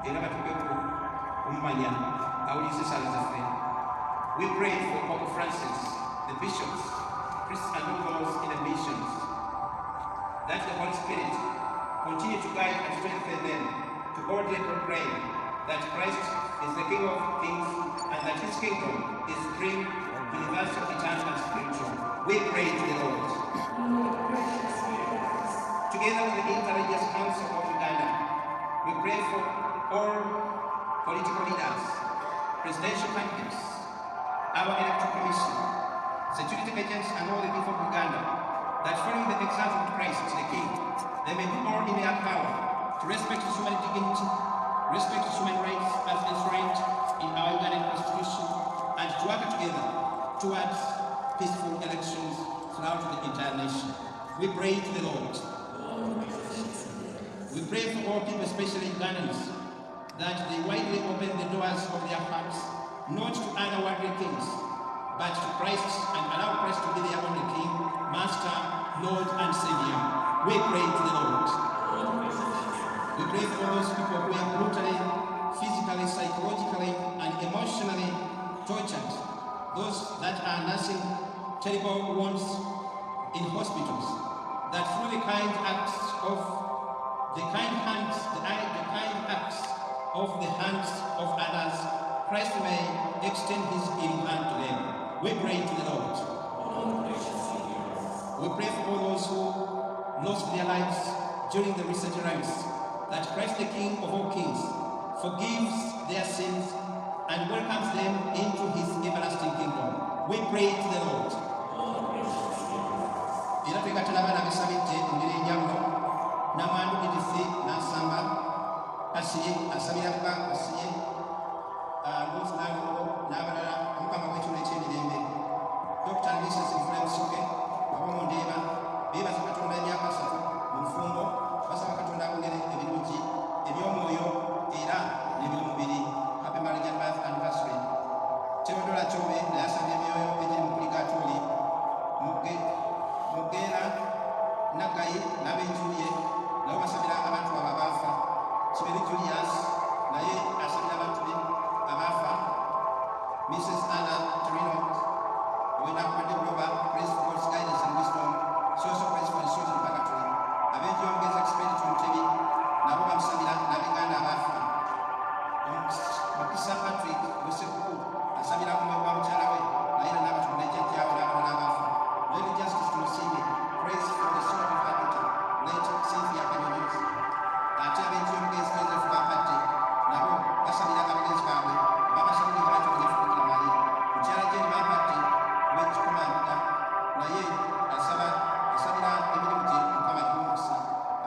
era batuke kumanya awuliriza essaala zaffe. We pray for Pope Francis, the bishops, priests and all those in the missions, that the Holy Spirit continue to guide and strengthen them to boldly proclaim that Christ is the King of Kings and that his kingdom is supreme, universal, eternal, and spiritual. We pray to the Lord. Together with the Interreligious Council of Uganda, we pray for all political leaders, presidential candidates, our electoral commission, security agents, and all the people of Uganda, that following the example of Christ the King, they may do all in their power to respect human dignity, respect human rights as enshrined in our Ugandan Constitution, and to work together towards peaceful elections throughout the entire nation. We pray to the Lord. We pray for all people, especially Ugandans, that they widely open the doors of their hearts, not to other worldly things, but to Christ, and allow Christ to be their only King, Master, Lord, and Savior. We pray to the Lord. We pray for those people who are brutally, physically, psychologically, and emotionally tortured, those that are nursing terrible wounds in hospitals, that through the kind acts of the hands of others, Christ may extend his healing hand to them. We pray to the Lord. We pray for all those who lost their lives during the recent riots, that Christ the King of all kings forgives their sins and welcomes them into his everlasting kingdom. We pray to the Lord. Era twekatala abaana besabidde engeri enjawulo n'amwandu edisi n'asamba kasiye asabira kuba kasiye Rose n'aluko n'abalala omukama w'ekiro eky'emirembe Dr. Mrs. Ephraim Soke abamu ndeeba beebaza Katonda emyaka 3 mu nfumbo basaba Katonda abongere ebirungi eby'omwoyo era n'eby'omubiri. Happy marriage anniversary. Teodola Chobe naye asabye emyoyo egiri mu purgatory Mugera Nagayi n'ab'enjuye nabo basabira abantu abo abaafa. Kiberi Julius naye asabira abantu be abaafa. Mrs. Anna Torino ow'enakubadde Global Praise for God's guidance and wisdom, social praise for the souls in purgatory. Ab'enjongeza Expenditure Mutebi nabo bamusabira n'ab'Uganda abaafa. Mukisa Patrick Musekuku asabira omwoyo gwa mukyala we naye era n'abatonda ejjajjaawe n'abalala abaafa. Lady Justice Tumusiime, praise for the soul of faculty, late Cynthia Kanyonyos. Ate ab'enjongeza Joseph Bapate nabo basabira abagenzi baabwe babasabira abantu b'efukira mali. Mukyala Jane Bapate w'ekikomanda naye asabira emirimu gye Mukama gy'omukisa.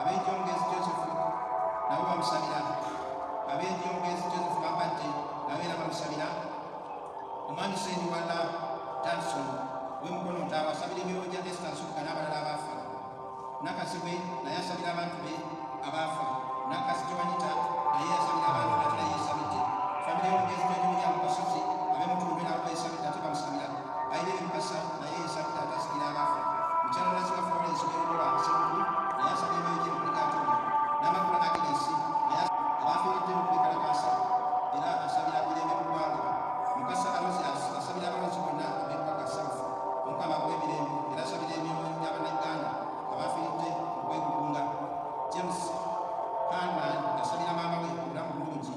Ab'enjongeza Joseph nabo bamusabira. Ab'enjongeza Joseph Bapate nabo era bamusabira. Omwami Sendi Wala Danson w'emukono ntaawo asabira emyoyo gya Esther Nsukka n'abalala abaafa. Nakasibwe naye asabira abantu be abaafa. Nakasi Joanita naye asabira abantu ate naye yesabidde. Famire y'omugezi Jojulya mu Kasozi ab'emutundu nabo yesabidde ate bamusabira. Ayire Mukasa naye yesabidde ate asabira abaafa. Mukyala Nasika Florence w'Erugoba Ssebugu naye asabira emyoyo gye mu purgatory. N'amakula Agnes naye abaafiiridde mu kwekalakaasa era asabira emirembe mu ggwanga. Mukasa Aloysius asabira abalonzi bonna ab'Erugaga South Omukama w'emirembe era asabira emyoyo gy'Abannayuganda abaafiiridde mu kwegugunga. James Hanman asabira maama we obulamu bulungi.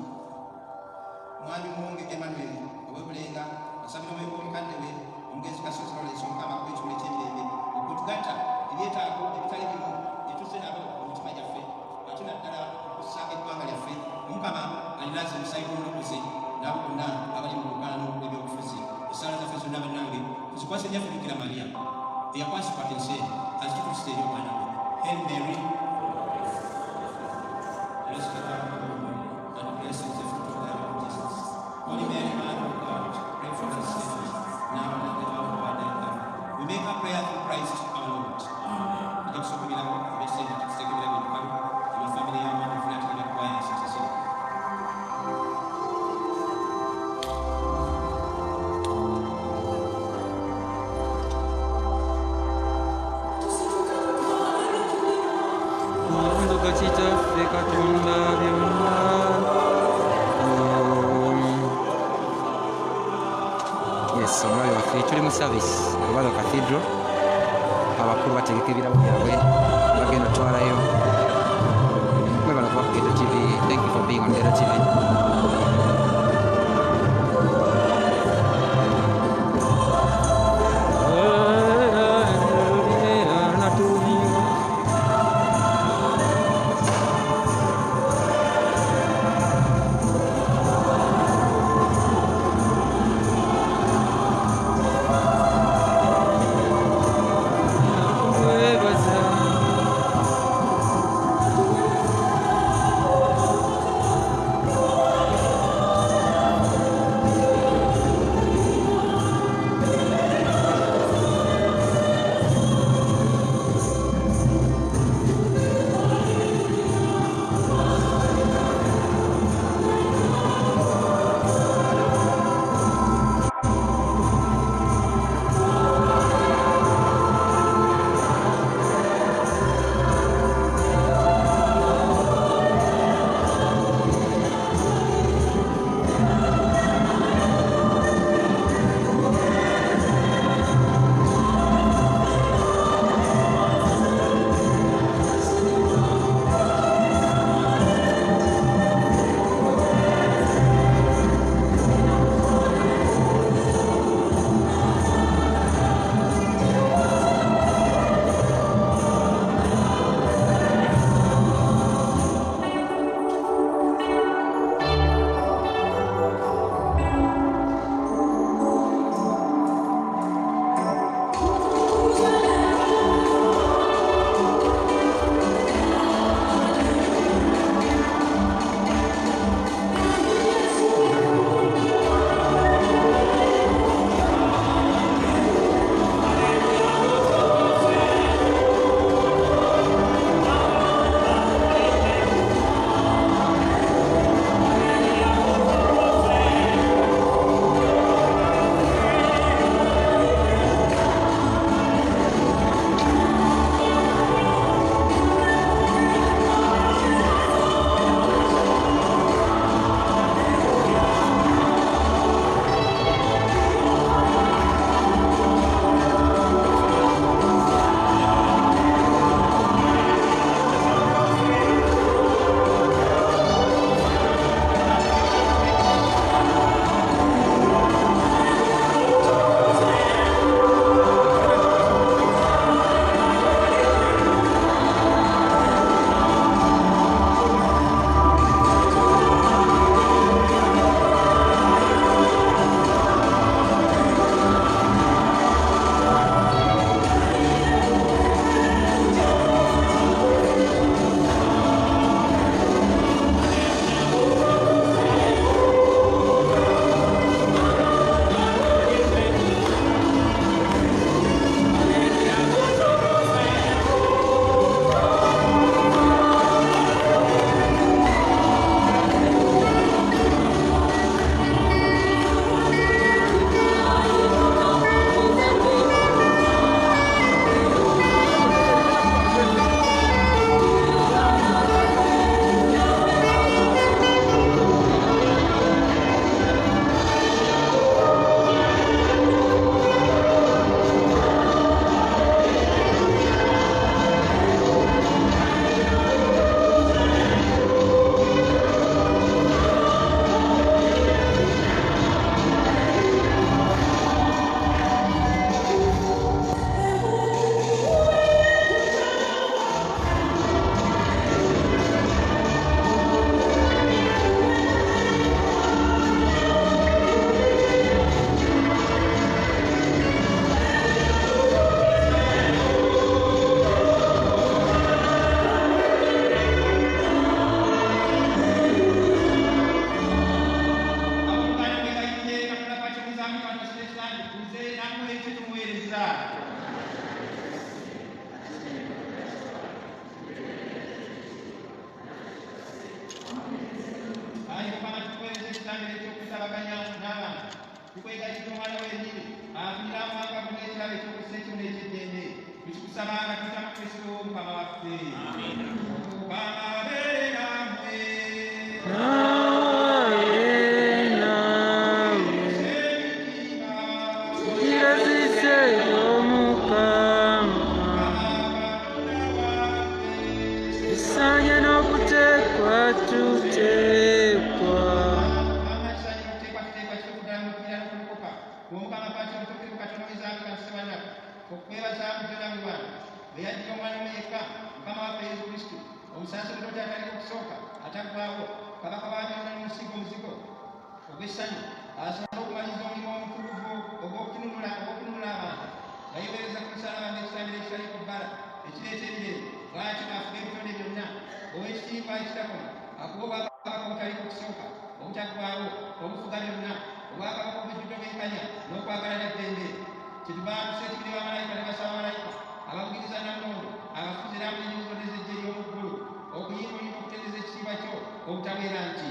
Mwami Muwonge Emmanuel ow'Ebulenga asabira omwoyo gw'omukadde we omugezi Kasozi Lawrence Omukama w'ekiro eky'emirembe okutugatta ebyetaago ebitali bimu bye tuzze nabo mu mitima gyaffe ate naddala okussa eggwanga lyaffe. Omukama aliraze omusaayi gw'omulokozi n'abo bonna abali mu lukalano lw'ebyobufuzi. Essaala zaffe zonna bannange tuzikwase nnyo Bikira Maria eyakwasibwa ensi azitutuusita eri omwana we. Hail Mary, blessed art thou among women, and blessed is the fruit of thy womb, Jesus. Holy Mary, Mother of God, pray for us sinners, now and at the hour of our death. Amen. We make our prayer through Christ our Lord. Amen. Tujja kusomerawo ebisenge tukitegekera byetukalu emifamire y'abantu fulatira kwaya sitasira. Tusitukane service Balo Cathedral abakulu bategeka ebirabo byabwe bagenda twalayo mwebala kuba Ghetto TV. Thank you for being on Ghetto TV. Jesus nabo kabaka babyonna n'omusigo omuzigo ogw'essanyu asobola okumaliriza omulimu omutuufu ogw'okutunula abantu bayobereza ku musalaba ng'ekitambiro ekitali ku bbala ekireeta emirembe lwaki baafuga ebitonde byonna ow'ekitiibwa ekitakoma akuba obwakabaka obutali ku kusooka obutaggwaawo obufuga byonna obwakabaka obujjudde obwenkanya n'okwagala n'eddembe kyetubaatuseetikire bamalayika ne basabamalayika abavugiriza nannondo abafuzi era munyinyizo n'ezejje ery'omu ggulu okuyimba olina okutereeza ekitiibwa kyo obutabeera nti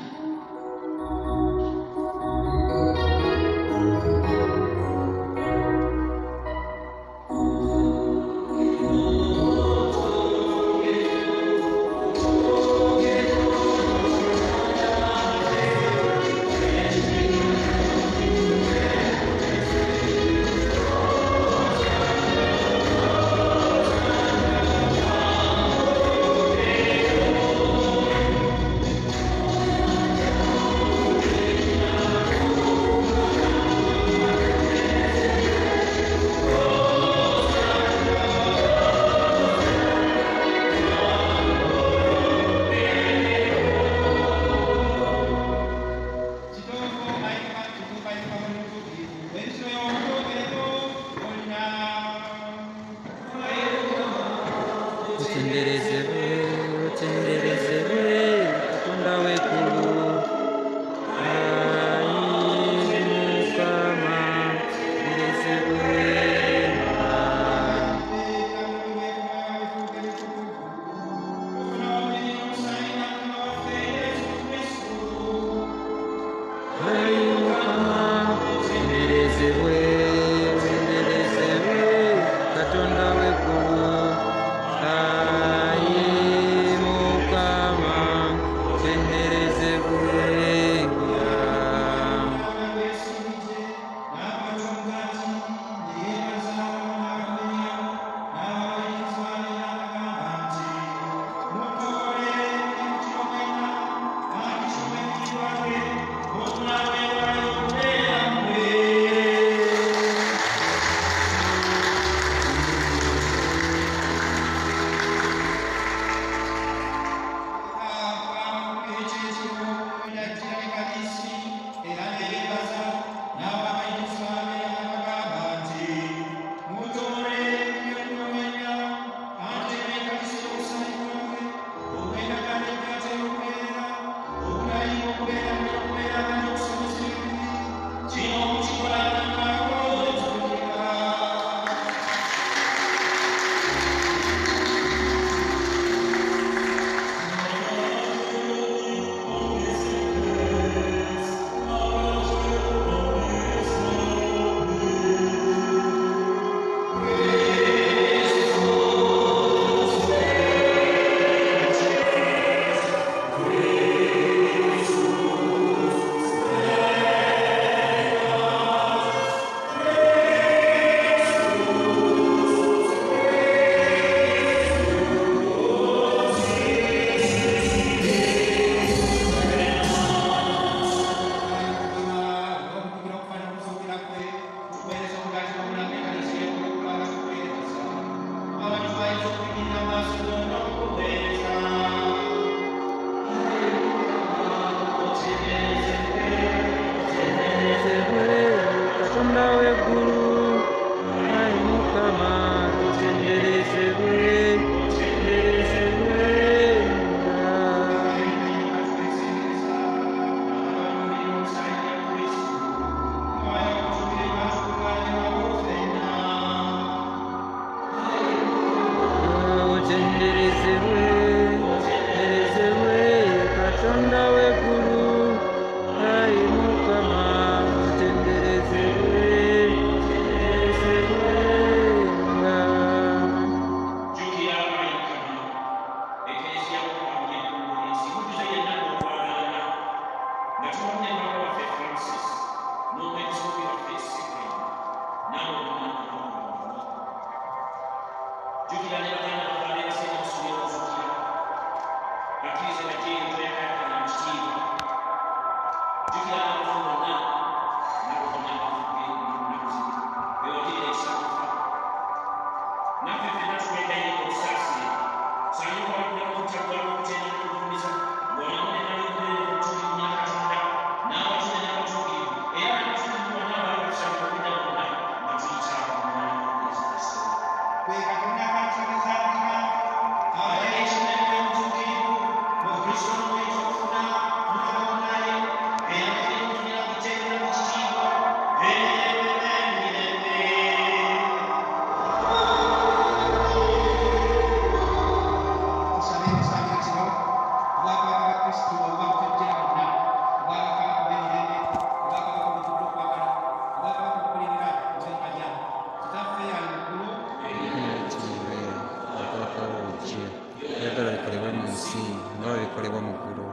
ebyagala bikolebwa mu nsi nga bwe bikolebwa mu ggulu.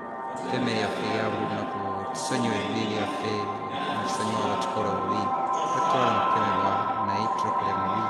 Emmere yaffe eya buli lunaku tusonyiwe ebibi byaffe netusonyiwa abatukola obubi, tatutwala mu kukemebwa naye tulokole mubi.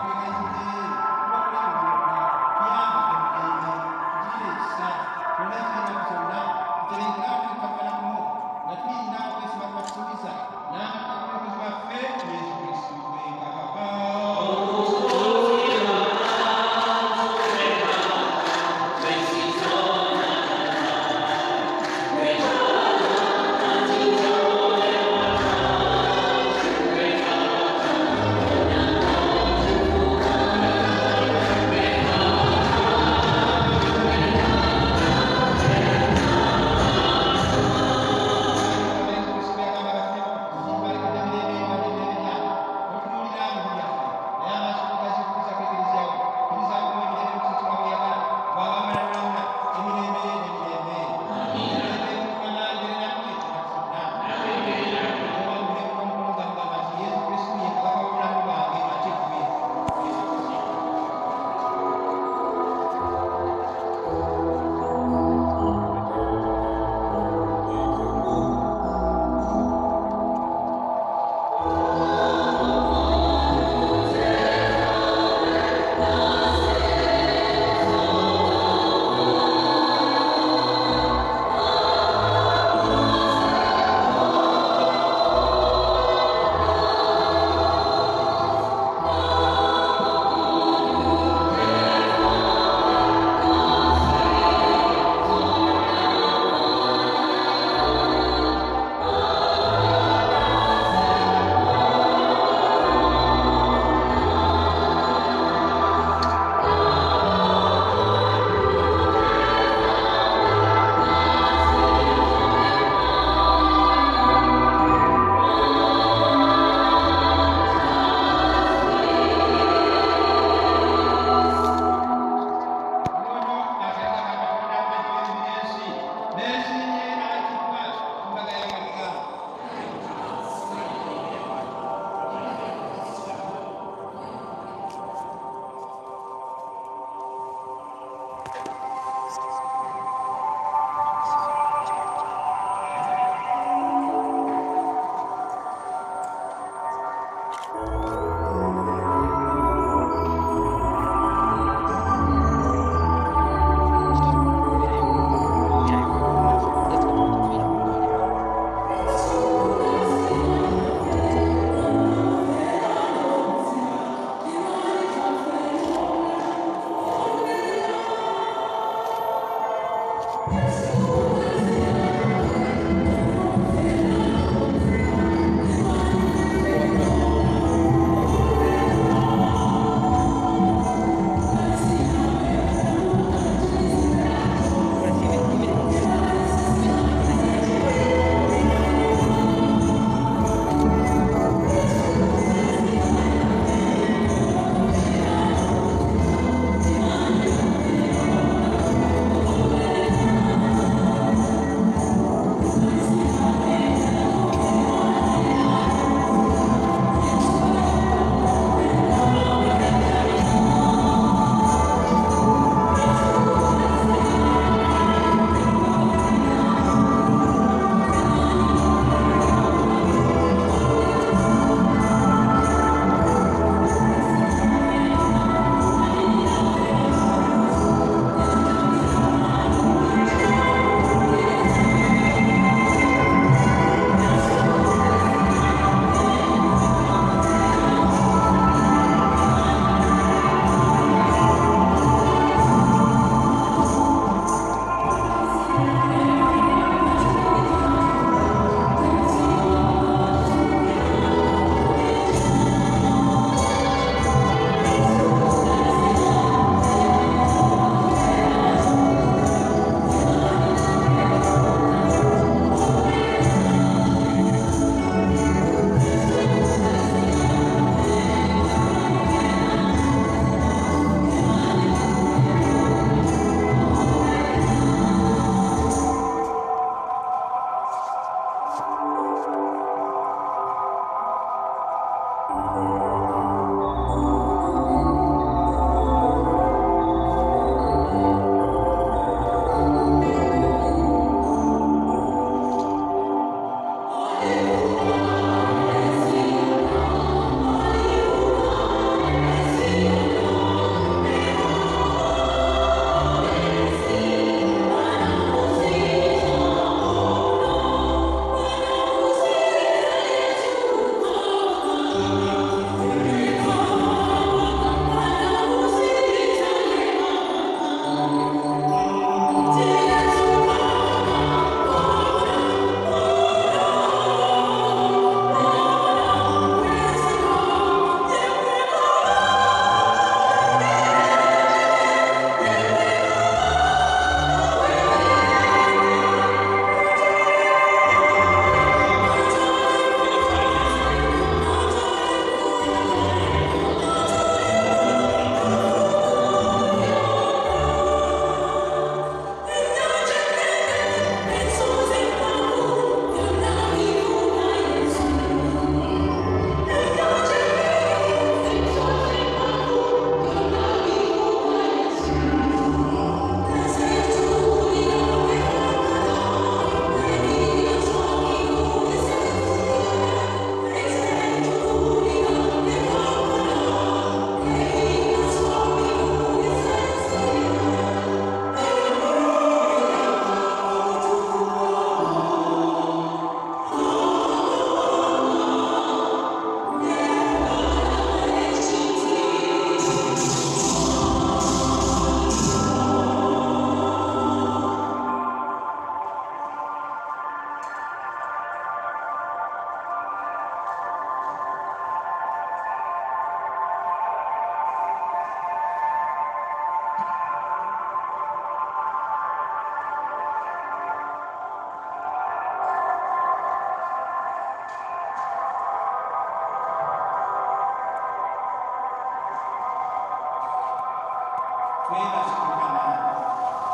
Twebaze Mukama.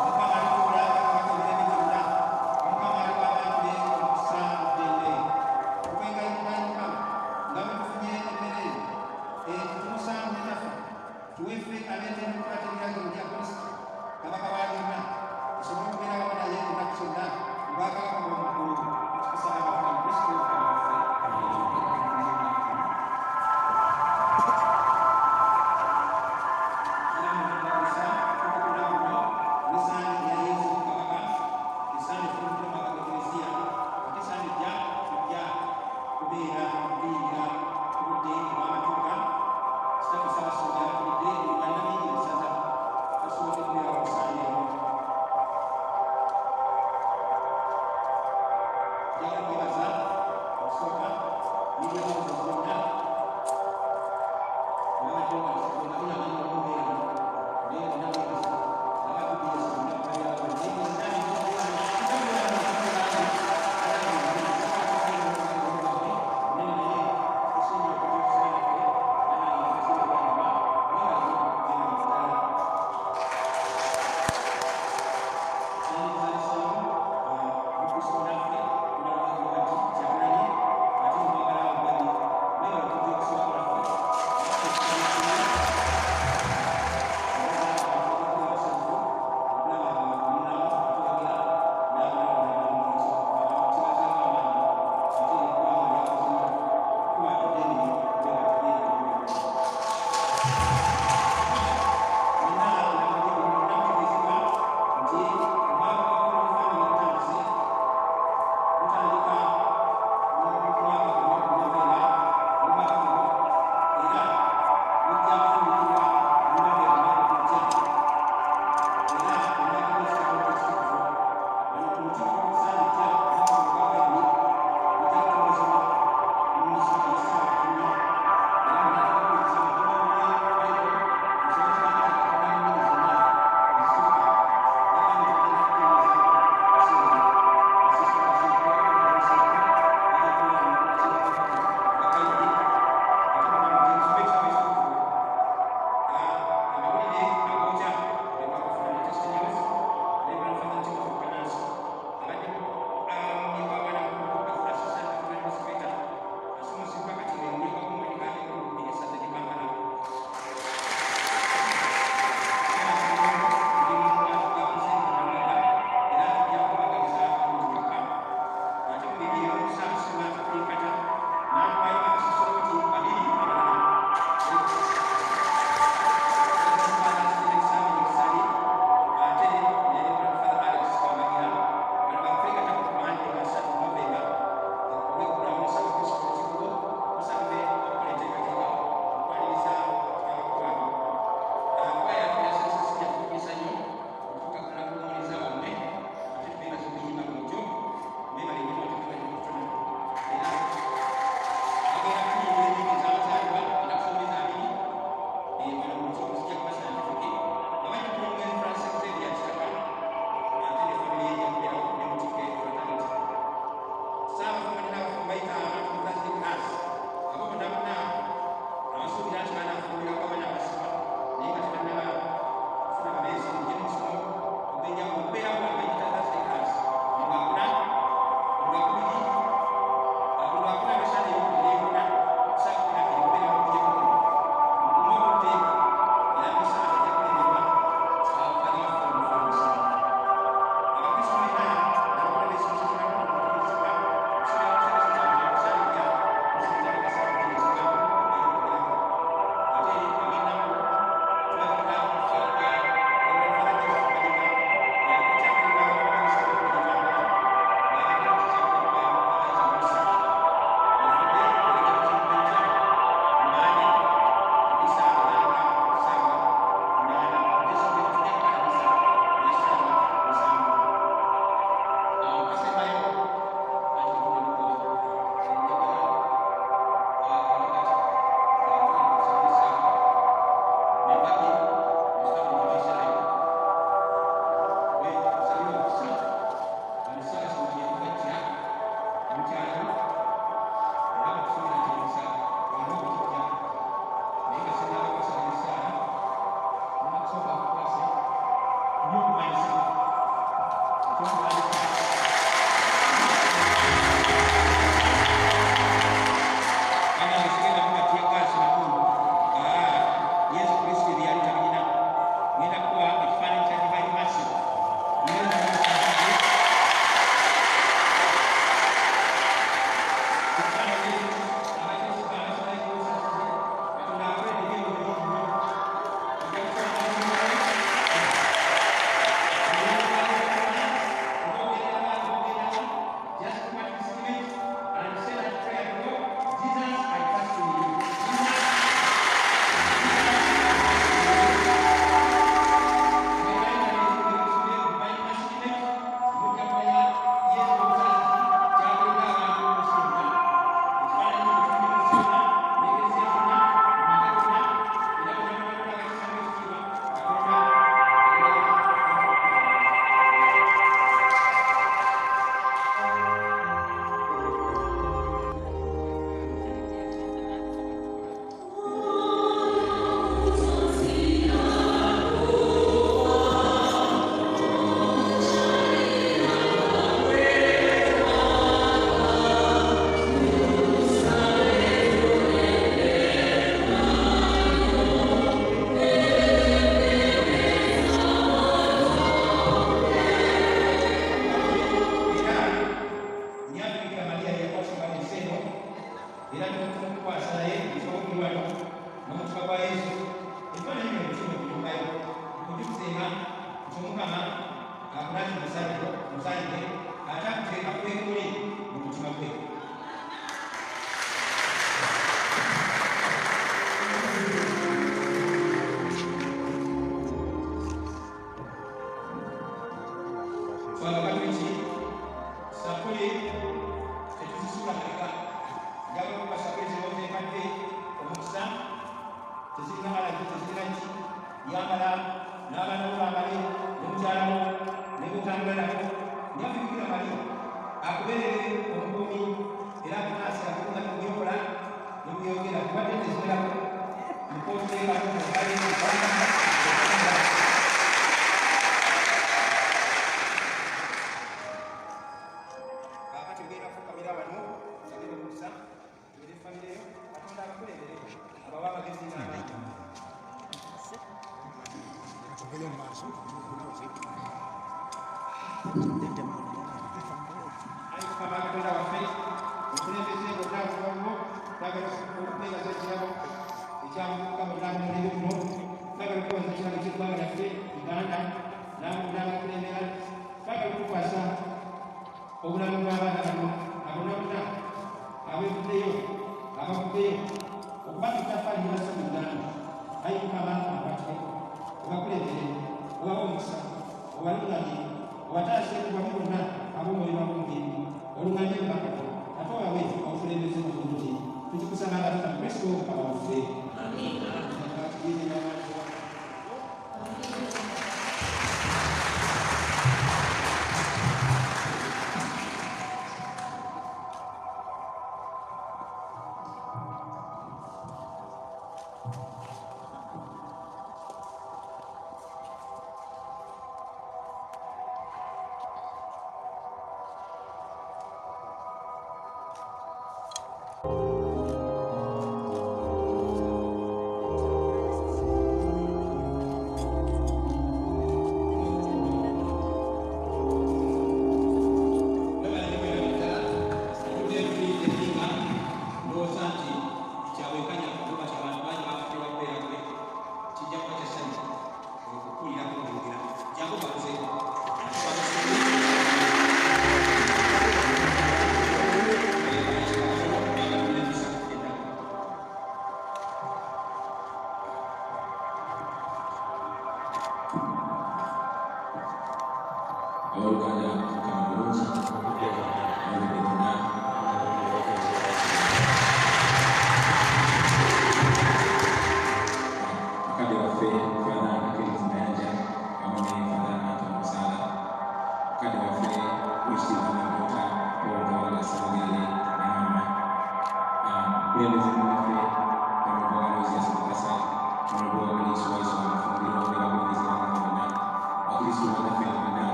Omukama alituula kabaka emirembe gyonna. Omukama aliwa abantu be omukisa n'eddembe. Tukwengayiriranga Mukama nga bwe tufunye emmere eno tumusangu ne tafa. Tuwe ffe abeetenda okukwata ebiragiro bya Kristo kabaka wa byonna, tusobole okubeera wamu naye ennaku zonna mu bwakabaka bw'omukulu. Tukusaba Mukama Kristo Mukama waffe. Era mu kubagusa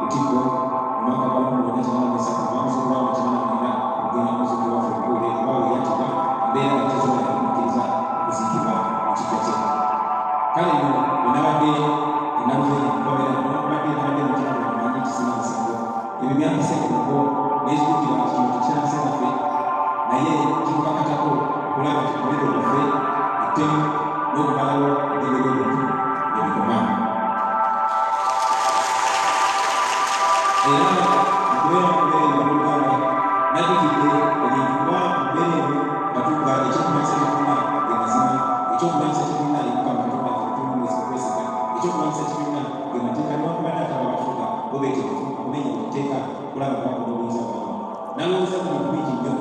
Utiko mwaka wa 1997 mwanzo wa 1998 ugena muziki wa Fukule era okubeera mubeere abooluganda najjukidde ebintu kuba mubeere ebyo nga tuga ekyokumanyisa kyetulina ge mazima, ekyokumanyisa kyetulina ye Mukama Katonda getutumwesa okwesiga, ekyokumanyisa kyetulina ge mateeka newankubadde ataba bafuga bo beetegefu okumenya etteeka kulaba nga bakola obuyinza bwabwe. Nalowooza ku bintu bingi nnyo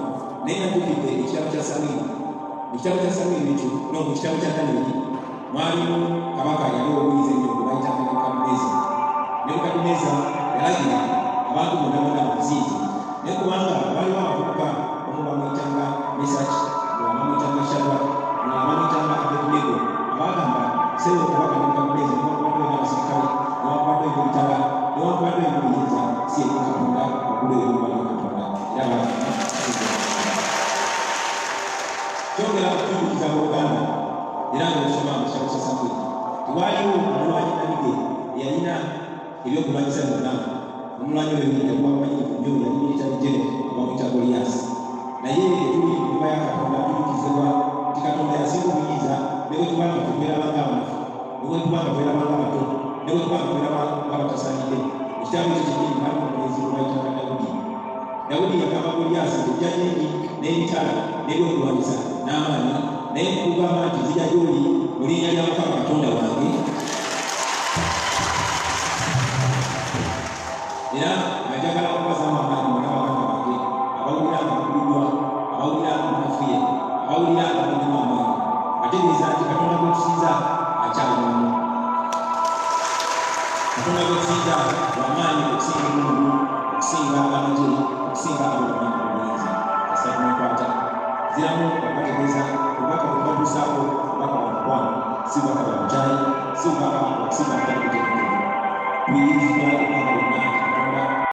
naye najjukidde ekitabo kya Samwiri. Mu kitabo kya Samwiri ekyo mu kitabo kya Danyeri mwalimu kabaka yali ow'obuyinza ennyo gwe bayitanga Nebukadduneeza. Nebukadduneeza yalagira abantu bonna bonna bamusinze, naye kubanga waliwo abavubuka omu bamuyitanga Mesaki, omulala bamuyitanga Shadraka, omulala bamuyitanga Abedunego abaagamba seewo kabaka Nebukadduneeza newankubadde olina abasirikale newankubadde olina ebitala newankubadde olina obuyinza si ye Katonda waggulu eby'obwa Katonda era kyongera okutuukiza Buganda era ng'osoma mu kitabo kya Samwiri tewaliwo omulwanyi Nabige eyalina ebyokulwanyisa byonna. Omulwanyi oyo yali wamanyirivu nnyo, yali military general bamuyita Goliath. Naye etuli mu nnyumba ya Katonda tujjukizibwa nti Katonda yasinga obuyinza ne bwe tuba nga twerabanga abanafu, ne bwe tuba nga twerabanga abato, ne bwe tuba nga tweraba nga batasaanidde. Ekitabo ekyo kyennyini mwalimu omulenzi gwe bayitanga Dawudi. Dawudi yagamba Goliath nti ejja nnyingi n'ebitala n'ebyokulwanyisa n'amaanyi, naye nkugamba nti nzija gy'oli mu linnya lya Mukama Katonda wange. Era ng'ajagala okubazaamu amaanyi mwana baganda bange abawulira nga bakubiddwa, abawulira nga banafuye, abawulira nga balimu amaanyi, ategeeza nti Katonda gwe tusinza akyali mulamu. Katonda gwe tusinza w'amaanyi okusinga emundu, okusinga amagye, okusinga abo bonna obuyinza. Kasita tunekwata ziramu okubategeeza